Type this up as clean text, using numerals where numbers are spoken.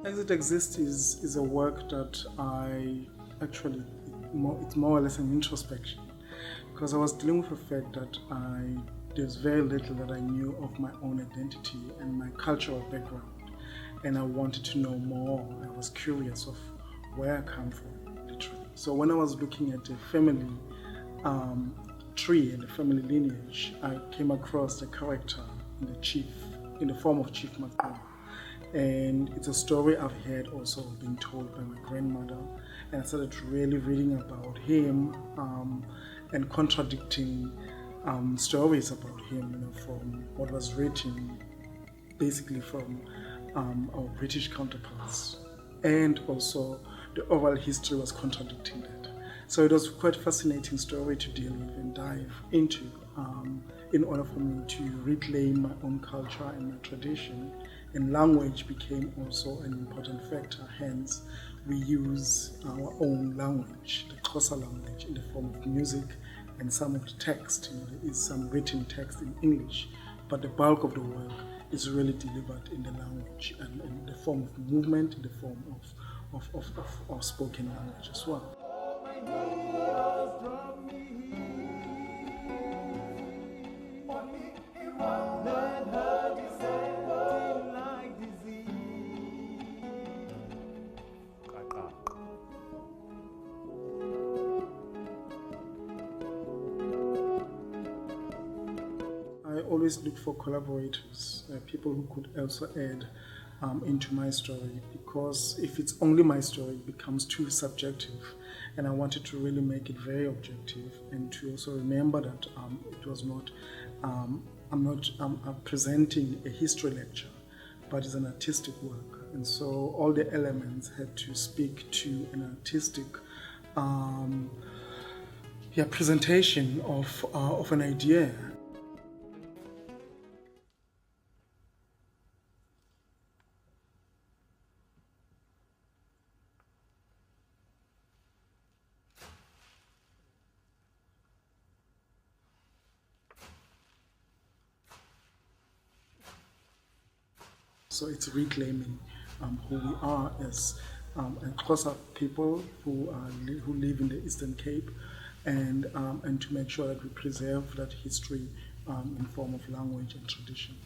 As It Exists is a work that I actually, it's more or less an introspection, because I was dealing with the fact that there's very little that I knew of my own identity and my cultural background, and I wanted to know more. I was curious of where I come from, literally. So when I was looking at the family tree and the family lineage, I came across the character in the form of Chief Maqoma. And it's a story I've heard also being told by my grandmother, and I started really reading about him and contradicting stories about him, from what was written basically from our British counterparts, and also the oral history was contradicting that. So it was quite a fascinating story to deal with and dive into in order for me to reclaim my own culture and my tradition. And language became also an important factor. Hence, we use our own language, the Xhosa language, in the form of music and some of the text. There is some written text in English, but the bulk of the work is really delivered in the language and in the form of movement, in the form of spoken language as well. I always look for collaborators, people who could also add into my story, because if it's only my story, it becomes too subjective, and I wanted to really make it very objective, and to also remember that it was not, I'm not presenting a history lecture, but it's an artistic work, and so all the elements had to speak to an artistic presentation of an idea. So it's reclaiming who we are as Xhosa people who live in the Eastern Cape, and to make sure that we preserve that history in form of language and tradition.